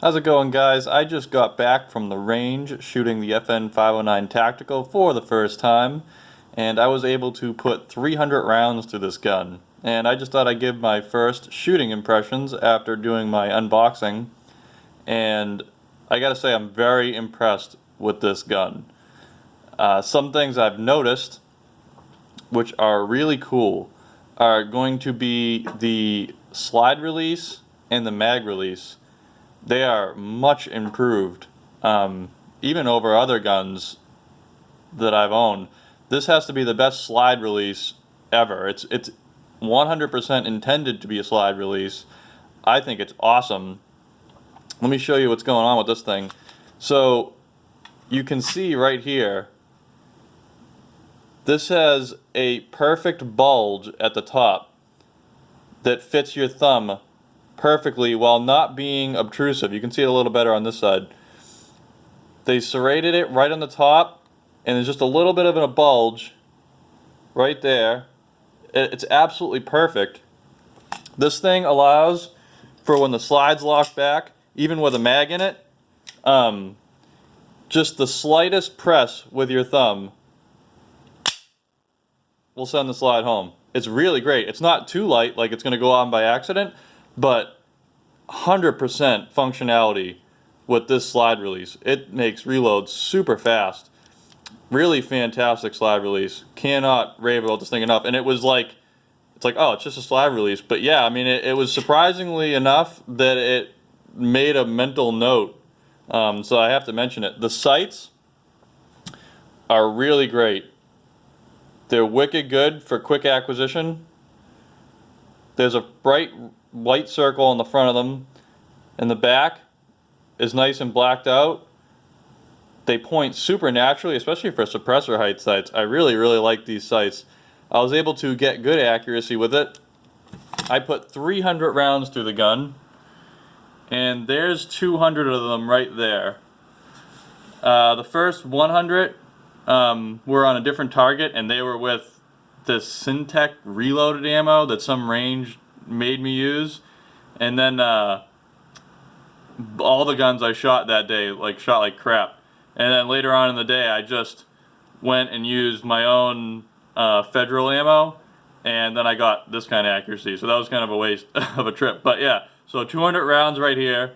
How's it going, guys? I just got back from the range shooting the FN 509 Tactical for the first time, and I was able to put 300 rounds through this gun. And I just thought I'd give my first shooting impressions after doing my unboxing, and I gotta say I'm very impressed with this gun. Some things I've noticed, which are really cool, are going to be the slide release and the mag release. They are much improved, even over other guns that I've owned. This has to be the best slide release ever. It's 100% intended to be a slide release. I think it's awesome. Let me show you what's going on with this thing. So you can see right here, this has a perfect bulge at the top that fits your thumb perfectly while not being obtrusive. You can see it a little better on this side. They serrated it right on the top, and there's just a little bit of a bulge right there. It's absolutely perfect. This thing allows for when the slides lock back, even with a mag in it, just the slightest press with your thumb will send the slide home. It's really great. It's not too light, like it's going to go on by accident, but 100% functionality with this slide release. It makes reloads super fast. Really fantastic slide release. Cannot rave about this thing enough. And it was like, oh, it's just a slide release. But yeah, I mean, it was surprisingly enough that it made a mental note. So I have to mention it. The sights are really great. They're wicked good for quick acquisition. There's a bright white circle in the front of them, and the back is nice and blacked out. They point super naturally, especially for suppressor height sights. I really like these sights. I was able to get good accuracy with it. I put 300 rounds through the gun, and there's 200 of them right there. The first 100 were on a different target, and they were with this Syntec reloaded ammo that some range made me use. And then all the guns I shot that day shot like crap. And then later on in the day I just went and used my own federal ammo, and then I got this kind of accuracy. So that was kind of a waste of a trip. But yeah, so 200 rounds right here.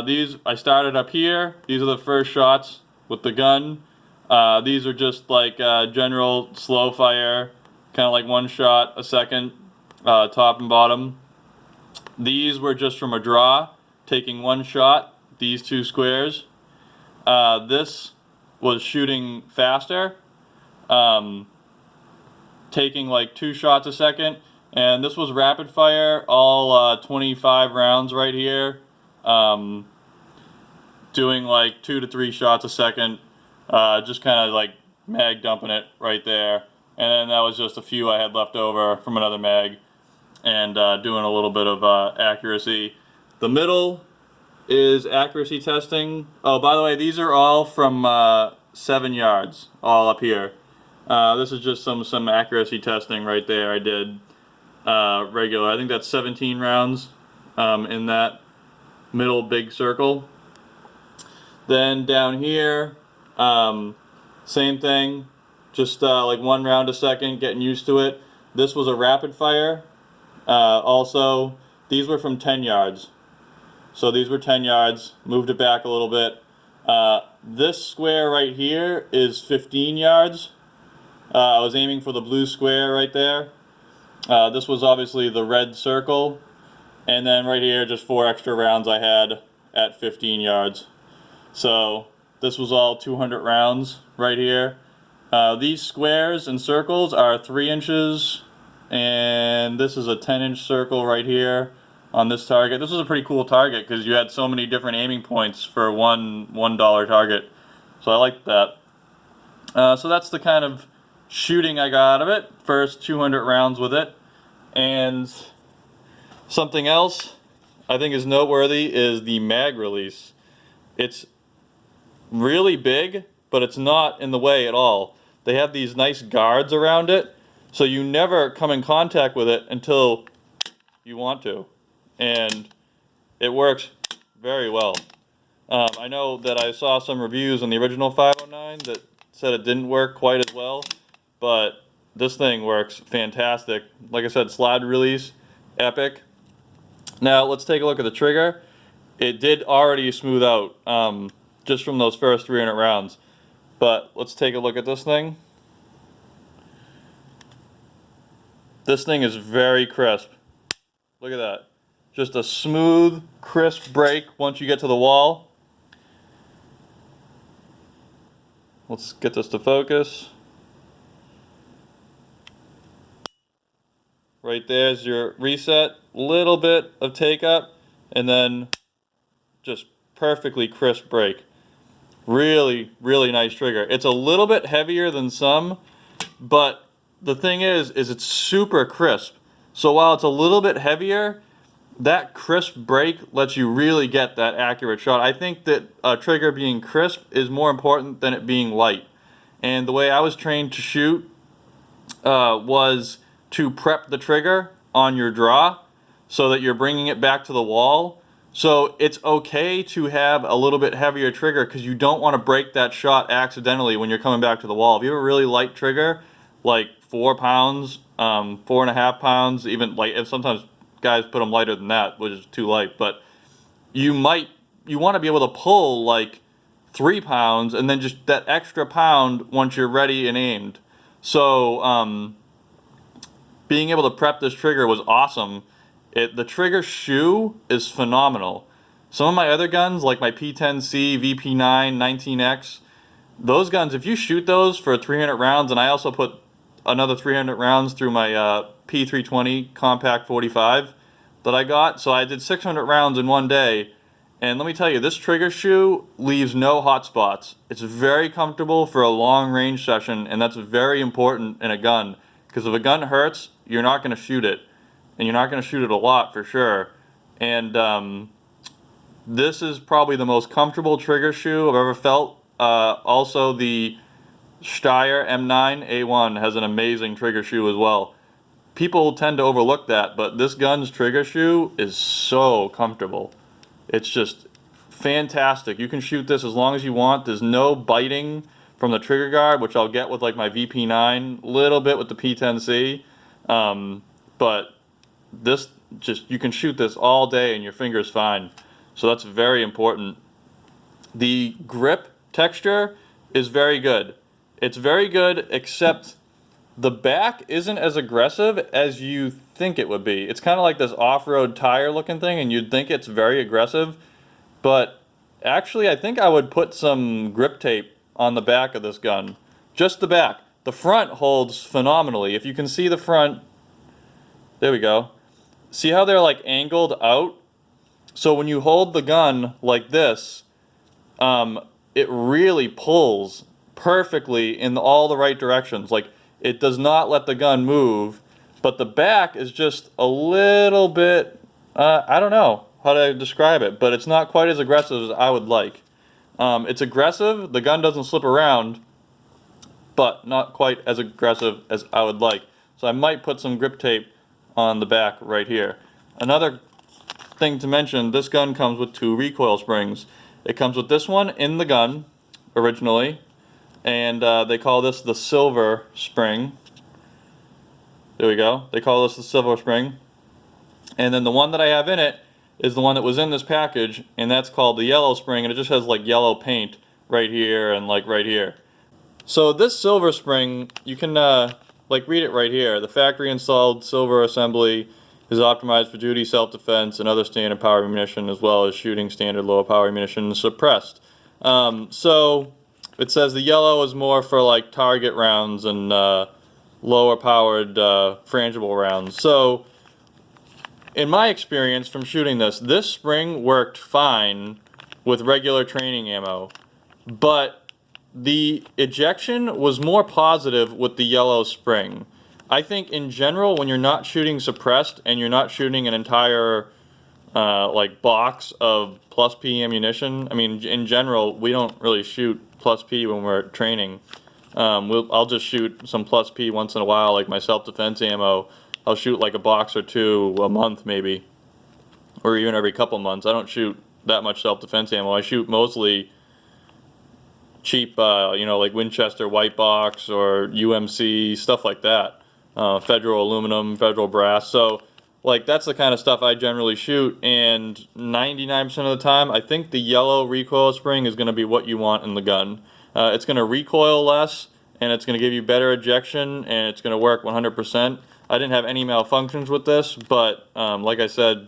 These I started up here. These are the first shots with the gun. These are just like general slow fire, kind of like one shot a second, top and bottom. These were just from a draw, taking one shot, these two squares. This was shooting faster, taking like 2 shots a second. And this was rapid fire, all 25 rounds right here, doing like 2 to 3 shots a second. Just kind of like mag dumping it right there. And then that was just a few I had left over from another mag, and doing a little bit of accuracy. The middle is accuracy testing. Oh, by the way, these are all from 7 yards, all up here. This is just some accuracy testing right there. I did regular. I think that's 17 rounds in that middle big circle. Then down here, same thing, just like 1 round a second, getting used to it. This was a rapid fire. Also, these were from 10 yards. So these were 10 yards, moved it back a little bit. This square right here is 15 yards. I was aiming for the blue square right there. This was obviously the red circle. And then right here, just 4 extra rounds I had at 15 yards. So this was all 200 rounds right here. These squares and circles are 3 inches, and this is a 10-inch circle right here on this target. This was a pretty cool target because you had so many different aiming points for one $1 target. So I liked that. So that's the kind of shooting I got out of it. First 200 rounds with it. And something else I think is noteworthy is the mag release. It's really big, but it's not in the way at all. They have these nice guards around it, so you never come in contact with it until you want to. And it works very well. I know that I saw some reviews on the original 509 that said it didn't work quite as well, but this thing works fantastic. Like I said, slide release, epic. Now let's take a look at the trigger. It did already smooth out just from those first 300 rounds, but let's take a look at this thing. This thing is very crisp. Look at that. Just a smooth, crisp break once you get to the wall. Let's get this to focus. Right there's your reset. Little bit of take up, and then just perfectly crisp break. Really, really nice trigger. It's a little bit heavier than some, but the thing is it's super crisp. So while it's a little bit heavier, that crisp break lets you really get that accurate shot. I think that a trigger being crisp is more important than it being light. And the way I was trained to shoot was to prep the trigger on your draw so that you're bringing it back to the wall. So it's okay to have a little bit heavier trigger because you don't want to break that shot accidentally when you're coming back to the wall. If you have a really light trigger, like 4 pounds, 4.5 pounds, even like if sometimes guys put them lighter than that, which is too light, but you want to be able to pull like 3 pounds and then just that extra pound once you're ready and aimed. So being able to prep this trigger was awesome. The trigger shoe is phenomenal. Some of my other guns, like my P10C, VP9, 19X, those guns, if you shoot those for 300 rounds, and I also put another 300 rounds through my P320 Compact 45 that I got, so I did 600 rounds in one day. And let me tell you, this trigger shoe leaves no hot spots. It's very comfortable for a long range session, and that's very important in a gun. Because if a gun hurts, you're not going to shoot it. And you're not going to shoot it a lot for sure. And this is probably the most comfortable trigger shoe I've ever felt. Also, the Steyr M9 A1 has an amazing trigger shoe as well. People tend to overlook that, but this gun's trigger shoe is so comfortable. It's just fantastic. You can shoot this as long as you want. There's no biting from the trigger guard, which I'll get with like my VP9, little bit with the P10C. But this you can shoot this all day and your finger's fine. So that's very important. The grip texture is very good. It's very good, except the back isn't as aggressive as you think it would be. It's kind of like this off-road tire looking thing, and you'd think it's very aggressive, but actually I think I would put some grip tape on the back of this gun. Just the back. The front holds phenomenally. If you can see the front, there we go. See how they're like angled out? So when you hold the gun like this, it really pulls perfectly in all the right directions. Like, it does not let the gun move, but the back is just a little bit, I don't know how to describe it, but it's not quite as aggressive as I would like. It's aggressive, the gun doesn't slip around, but not quite as aggressive as I would like. So I might put some grip tape on the back right here. Another thing to mention, this gun comes with 2 recoil springs. It comes with this one in the gun originally, and they call this the silver spring. There we go. They call this the silver spring. And then the one that I have in it is the one that was in this package, and that's called the yellow spring, and it just has like yellow paint right here and like right here. So this silver spring, you can like read it right here. The factory installed silver assembly is optimized for duty, self-defense, and other standard power ammunition, as well as shooting standard lower power ammunition suppressed. So it says the yellow is more for like target rounds and lower powered frangible rounds. So in my experience from shooting this spring worked fine with regular training ammo, but the ejection was more positive with the yellow spring. I think in general, when you're not shooting suppressed and you're not shooting an entire like box of plus P ammunition, I mean in general we don't really shoot plus P when we're training. I'll just shoot some plus P once in a while, like my self-defense ammo. I'll shoot like a box or 2 a month maybe, or even every couple months. I don't shoot that much self-defense ammo. I shoot mostly cheap, like Winchester white box or UMC, stuff like that. Federal aluminum, Federal brass. So, like, that's the kind of stuff I generally shoot, and 99% of the time, I think the yellow recoil spring is going to be what you want in the gun. It's going to recoil less, and it's going to give you better ejection, and it's going to work 100%. I didn't have any malfunctions with this, but like I said,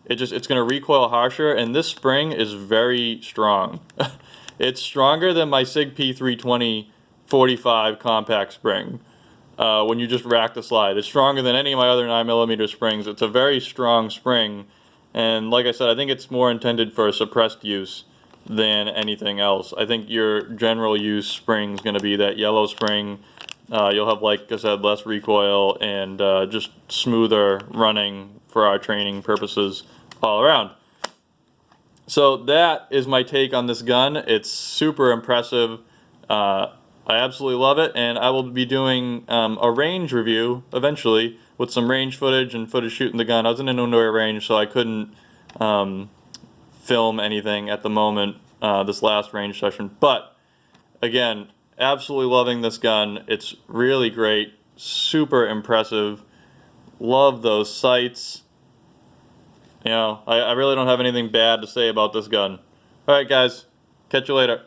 it's going to recoil harsher, and this spring is very strong. It's stronger than my Sig P320 45 compact spring. When you just rack the slide, it's stronger than any of my other 9mm springs. It's a very strong spring, and like I said, I think it's more intended for suppressed use than anything else. I think your general use spring is going to be that yellow spring. You'll have, like I said, less recoil and just smoother running for our training purposes all around. So that is my take on this gun. It's super impressive. I absolutely love it, and I will be doing a range review eventually with some range footage and footage shooting the gun. I was in an indoor range, so I couldn't film anything at the moment this last range session. But again, absolutely loving this gun. It's really great, super impressive. Love those sights. I really don't have anything bad to say about this gun. Alright guys, catch you later.